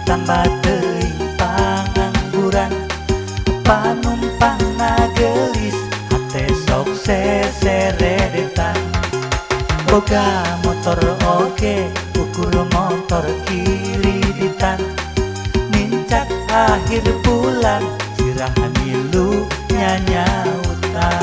tambah teuing pangangguran. Panumpang nagelis hate sok seseredetan. Boga motor oge ukur motor kiriditan. Mincak akhir bulan sirahan milu nyanyautan.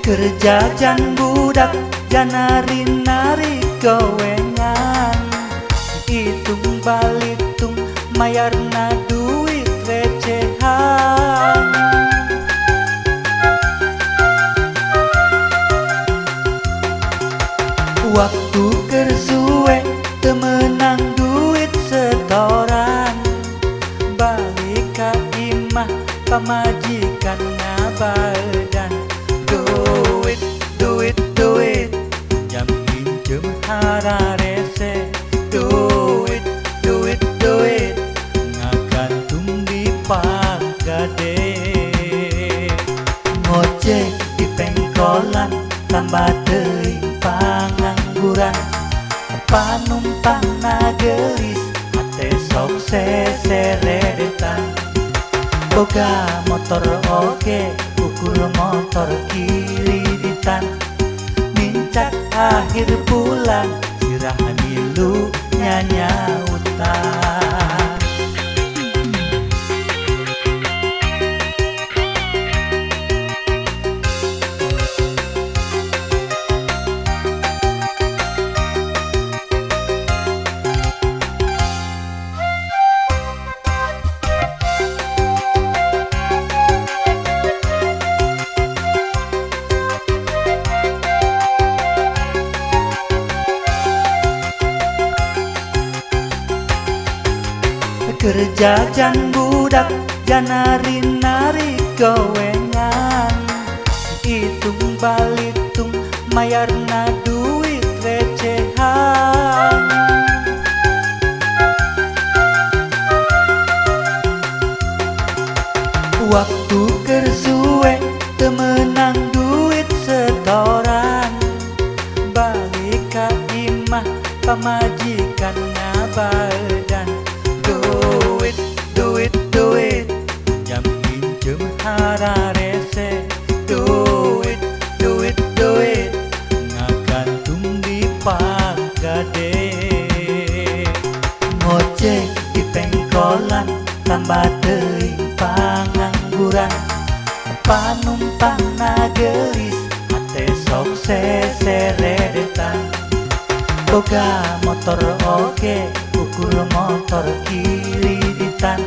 Kerja jan budak janari-nari gowengan. Hitung balitung mayarna duit recehan. Waktu kersuwe temenang duit setoran. Balik ka imah pamajikan ngabaedan. Duit jam pinjem hararese. Duit ngagantung di pagade. Ngojek di pengkolan tambah teuing pangangguran. Panumpang nagelis hate sok seseredetan. Boga motor oge ukur motor kiriditan. Mincak akhir bulan sirahan milu nyanyautan. Kerja jan budak janari-nari gowengan. Hitung balitung mayarna duit recehan. Waktu kersuwe temenang duit setoran. Balik ka imah pamajikan ngabaedan. Duit jam pinjem hararese. Duit ngagantung di pagade. Ngojek di pengkolan tambah teuing pangangguran. Panumpang nagelis hate sok seseredetan. Boga motor oge ukur motor kiriditan.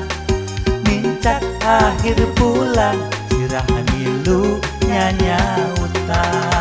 Mincak akhir bulan sirahan milu nyanyautan.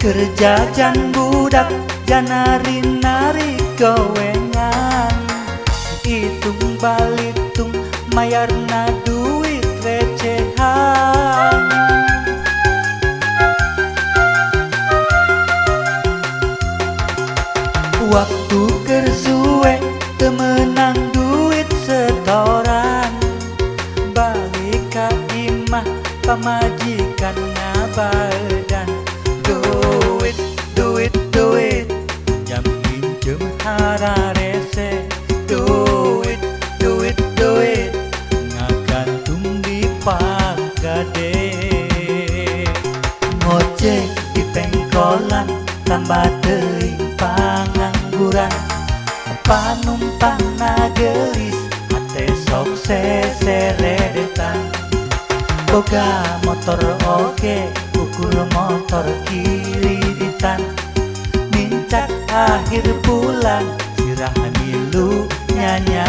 Kerja jan budak janari-nari gowengan. Hitung balitung mayarna duit recehan. Waktu kersuwe temenang duit setoran. Balik ka imah pamajikan ngabaedan. Duit jam pinjem hararese. Duit ngagantung di pagade. Ngojek di pengkolan tambah teuing pangangguran. Panumpang na gelis ate sok seredetan. Boga motor oke ukur motor kiriditan. Mincak akhir bulan sirahan milu nyanyi